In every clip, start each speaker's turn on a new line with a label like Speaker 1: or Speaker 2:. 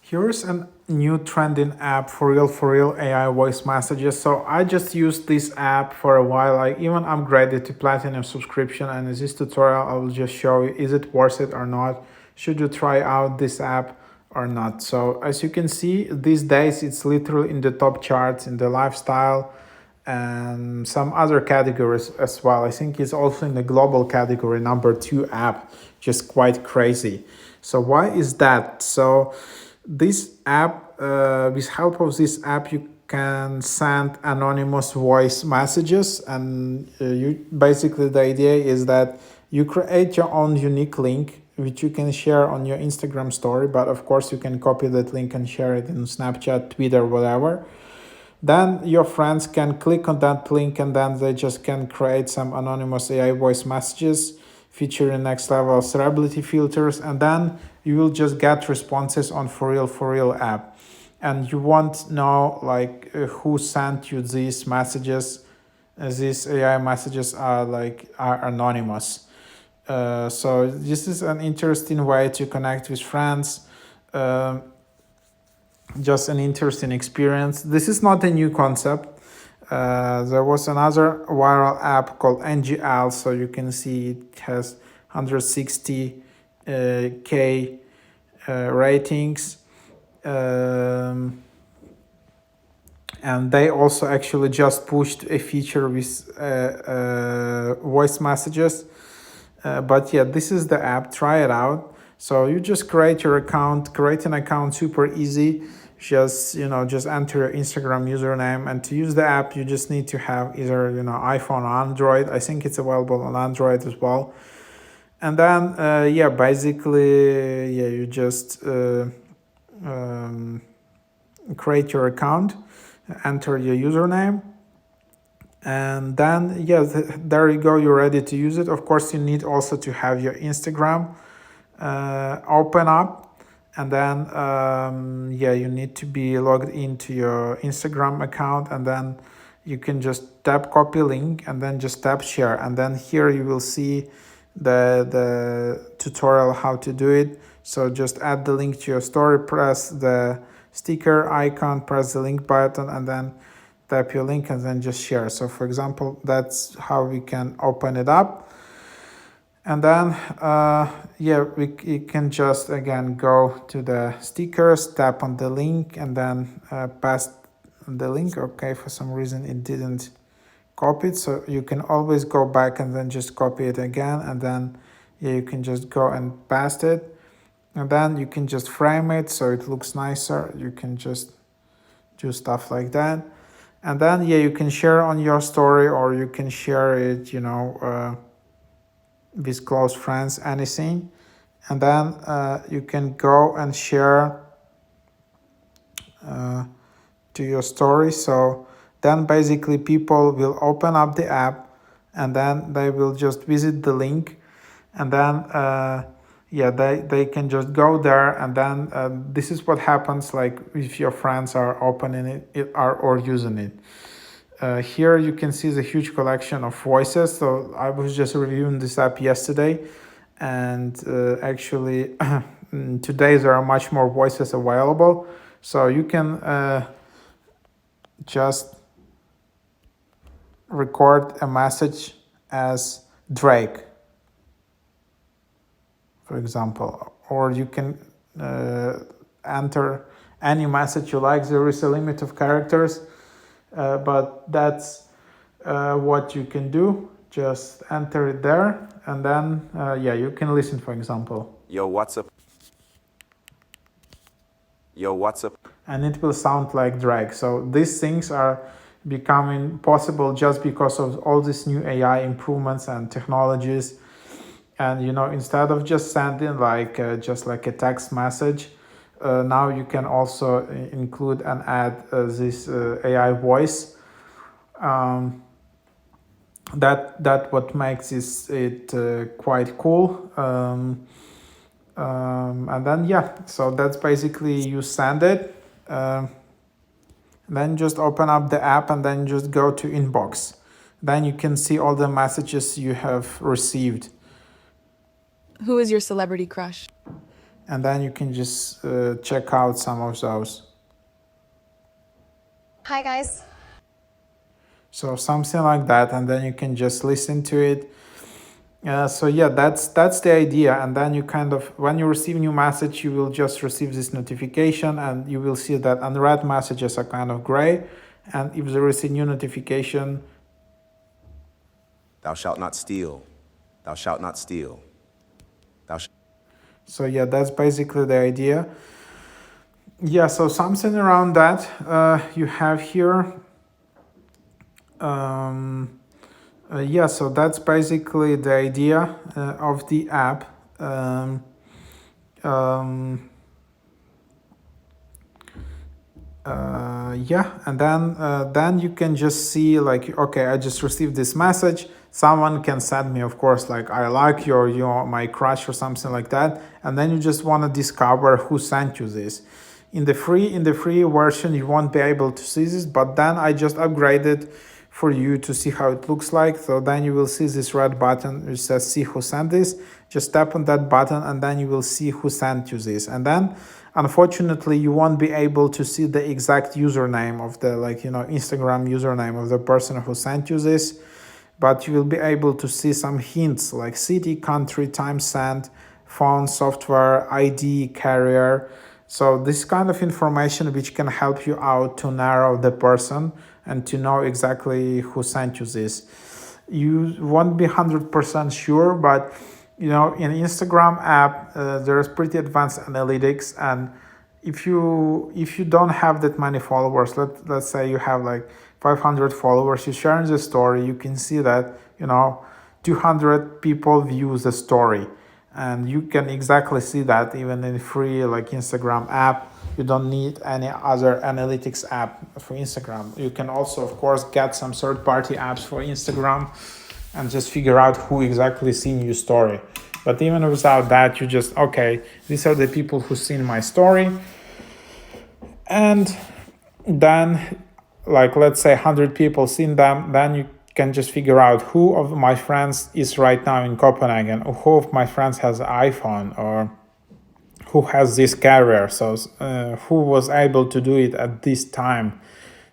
Speaker 1: Here's a new trending app for real AI voice messages. So I just used this app for a while. I even upgraded to platinum subscription, and in this tutorial I will just show you is it worth it or not. Should you try out this app or not? So as you can see, these days it's literally in the top charts in the lifestyle and some other categories as well. I think it's also in the global category #2 app, just quite crazy. So why is that? So this app, with help of this app, you can send anonymous voice messages, and you basically the idea is that you create your own unique link which you can share on your Instagram story, but of course you can copy that link and share it in Snapchat, Twitter, whatever. Then your friends can click on that link, and then they just can create some anonymous AI voice messages featuring next level celebrity filters, and then you will just get responses on for real app, and you won't know like who sent you these messages. These AI messages are anonymous. So this is an interesting way to connect with friends. Just an interesting experience. This is not a new concept. There was another viral app called NGL, so you can see it has 160k ratings, and they also actually just pushed a feature with voice messages. But yeah, this is the app. Try it out. So you just create your account, create an account super easy. Just enter your Instagram username, and to use the app you just need to have either iPhone or Android. I think it's available on Android as well. And then basically you just create your account, enter your username, and then there you go, you're ready to use it. Of course you need also to have your Instagram open up, and then you need to be logged into your Instagram account, and then you can just tap copy link and then just tap share, and then here you will see the tutorial how to do it. So just add the link to your story, press the sticker icon, press the link button, and then tap your link and then just share. So for example, that's how we can open it up. And then we can just again go to the stickers, tap on the link, and then paste the link. Okay, for some reason it didn't copy it, so you can always go back and then just copy it again, and then you can just go and paste it, and then you can just frame it so it looks nicer. You can just do stuff like that, and then you can share on your story, or you can share it with close friends, anything. And then you can go and share to your story. So then basically people will open up the app, and then they will just visit the link, and then they can just go there, and then this is what happens like if your friends are opening it or using it. Here you can see the huge collection of voices. So I was just reviewing this app yesterday, and actually today there are much more voices available. So you can just record a message as Drake, for example, or you can enter any message you like. There is a limit of characters, but that's what you can do. Just enter it there, and then you can listen, for example.
Speaker 2: Yo, what's up? Yo, what's up?
Speaker 1: And it will sound like Drake. So these things are becoming possible just because of all these new AI improvements and technologies. And instead of just sending just like a text message, now you can also include and add this AI voice. That what makes it quite cool. And then so that's basically you send it. Then just open up the app and then just go to inbox. Then you can see all the messages you have received.
Speaker 3: Who is your celebrity crush?
Speaker 1: and then you can just check out some of those.
Speaker 3: Hi guys.
Speaker 1: So something like that, and then you can just listen to it. So yeah, that's the idea. And then you kind of, when you receive new message, you will just receive this notification, and you will see that unread messages are kind of gray. And if there is a new notification,
Speaker 2: Thou shalt not steal. Thou shalt not steal. Thou shalt.
Speaker 1: so yeah, that's basically the idea. Yeah, so something around that you have here. Yeah, so that's basically the idea of the app. Yeah, and then you can just see like, okay, I just received this message. Someone can send me, of course, like I like your my crush or something like that, and then you just want to discover who sent you this. In the free version, you won't be able to see this, but then I just upgraded for you to see how it looks like. So then you will see this red button which says see who sent this. Just tap on that button and then you will see who sent you this. And then unfortunately you won't be able to see the exact username of the Instagram username of the person who sent you this, but you will be able to see some hints like city, country, time sent, phone, software, ID, carrier. So this kind of information which can help you out to narrow the person and to know exactly who sent you this. You won't be 100% sure, but in Instagram app there's pretty advanced analytics, and if you don't have that many followers, let's say you have like 500 followers, you share the story, you can see that 200 people view the story, and you can exactly see that even in free like Instagram app. You don't need any other analytics app for Instagram. You can also, of course, get some third-party apps for Instagram and just figure out who exactly seen your story. But even without that, you just, okay, these are the people who seen my story. And then, like, let's say 100 people seen them, then you can just figure out who of my friends is right now in Copenhagen, or who of my friends has an iPhone, or who has this carrier, so who was able to do it at this time.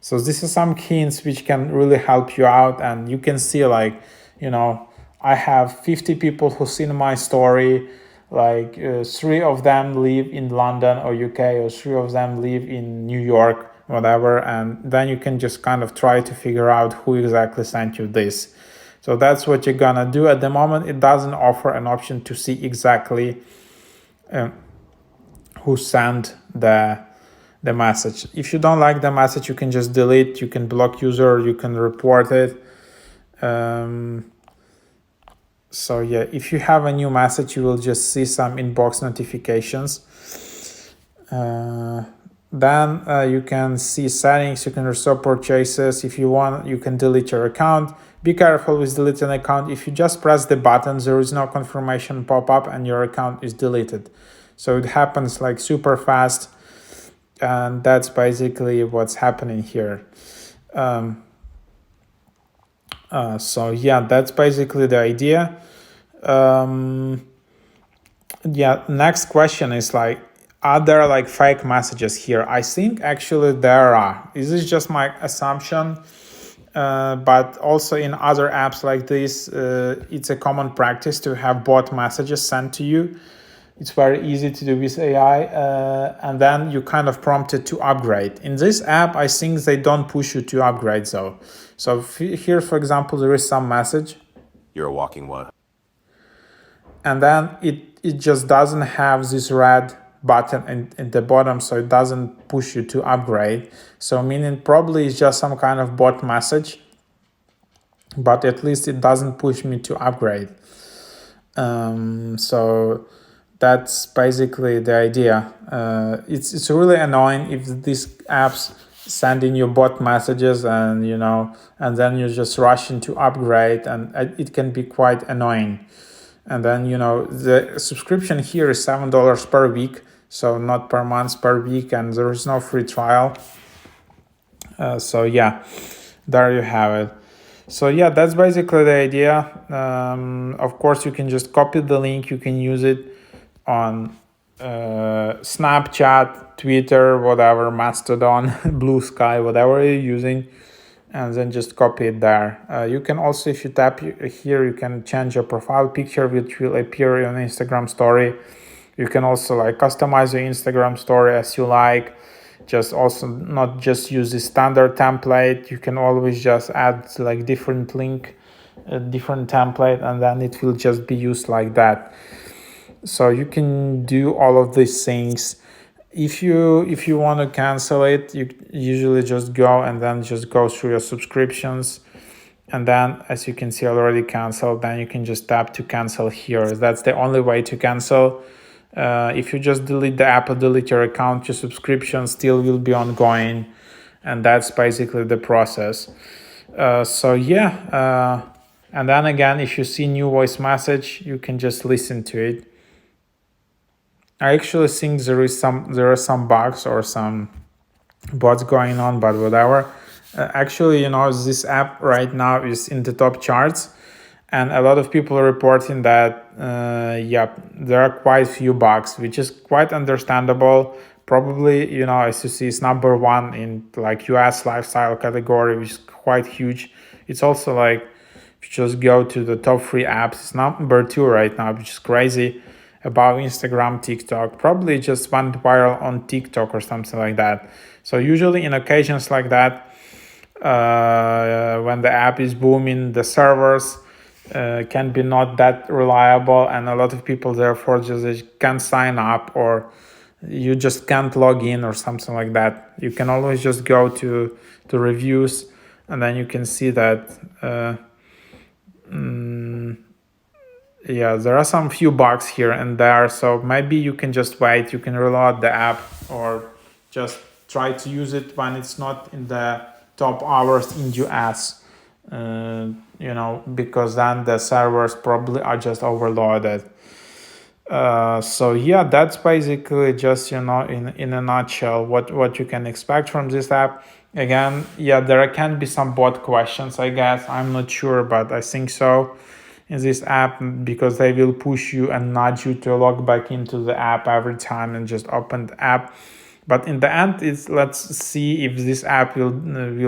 Speaker 1: So this is some hints which can really help you out, and you can see like, I have 50 people who seen my story, like 3 of them live in London or UK, or 3 of them live in New York, whatever, and then you can just kind of try to figure out who exactly sent you this. So that's what you're gonna do. At the moment, it doesn't offer an option to see exactly who sent the message. If you don't like the message, you can just delete, you can block user, you can report it. So yeah, if you have a new message, you will just see some inbox notifications. Then you can see settings, you can restore purchases. If you want, you can delete your account. Be careful with deleting an account. If you just press the button, there is no confirmation pop-up and your account is deleted. So it happens like super fast, and that's basically what's happening here. So yeah, that's basically the idea. Yeah, next question is like, are there like fake messages here? I think actually there are. This is just my assumption, but also in other apps like this, it's a common practice to have bot messages sent to you. It's very easy to do with AI, and then you kind of prompted to upgrade. In this app, I think they don't push you to upgrade though. So here, for example, there is some message.
Speaker 2: You're a walking one.
Speaker 1: And then it just doesn't have this red button in the bottom, so it doesn't push you to upgrade. So meaning probably it's just some kind of bot message, but at least it doesn't push me to upgrade. So that's basically the idea. It's really annoying if these apps sending you bot messages and and then you just rush into upgrade, and it can be quite annoying. And then the subscription here is $7 per week, so not per month, per week, and there is no free trial. So yeah, there you have it. So yeah, that's basically the idea. Of course, you can just copy the link, you can use it on Snapchat, Twitter, whatever, Mastodon, Blue Sky, whatever you're using, and then just copy it there. You can also, if you tap here, you can change your profile picture, which will appear in Instagram story. You can also like customize your Instagram story as you like. Just also not just use the standard template. You can always just add like different link, a different template, and then it will just be used like that. So you can do all of these things. If you want to cancel it, you usually just go and then just go through your subscriptions, and then as you can see already canceled, then you can just tap to cancel here. That's the only way to cancel. If you just delete the app or delete your account, your subscription still will be ongoing, and that's basically the process. And then again, if you see new voice message, you can just listen to it. I actually think there are some bugs or some bots going on, but whatever. Actually, this app right now is in the top charts, and a lot of people are reporting that there are quite few bugs, which is quite understandable. Probably, as you see, it's number one in like US lifestyle category, which is quite huge. It's also like if you just go to the top 3 apps, it's number 2 right now, which is crazy. About Instagram, TikTok, probably just went viral on TikTok or something like that. So usually in occasions like that, when the app is booming, the servers can be not that reliable, and a lot of people therefore just can't sign up, or you just can't log in or something like that. You can always just go to reviews, and then you can see that there are some few bugs here and there. So maybe you can just wait, you can reload the app, or just try to use it when it's not in the top hours in US, because then the servers probably are just overloaded. That's basically just in a nutshell what you can expect from this app. Again, there can be some bot questions, I guess. I'm not sure, but I think so in this app, because they will push you and nudge you to log back into the app every time and just open the app. But in the end, let's see if this app will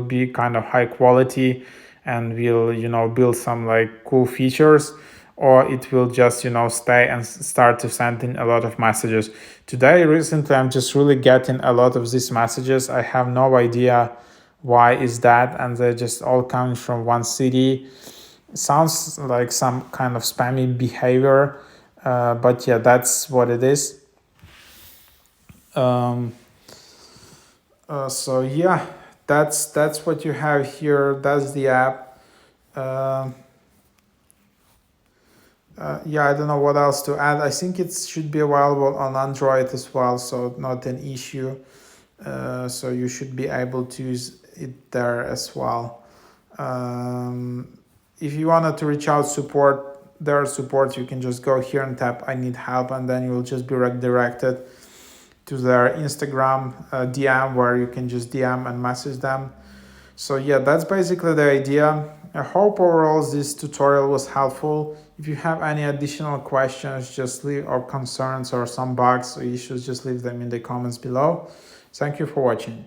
Speaker 1: be kind of high quality and will build some like cool features, or it will just stay and start to send in a lot of messages. Recently, I'm just really getting a lot of these messages. I have no idea why is that, and they're just all coming from one city. Sounds like some kind of spammy behavior, but that's what it is. That's what you have here. That's the app. I don't know what else to add. I think it should be available on Android as well, so not an issue. So you should be able to use it there as well. If you wanted to reach out their support, you can just go here and tap I need help, and then you will just be redirected to their Instagram DM, where you can just DM and message them. So that's basically the idea. I hope overall this tutorial was helpful. If you have any additional questions, or concerns or some bugs or issues, just leave them in the comments below. Thank you for watching.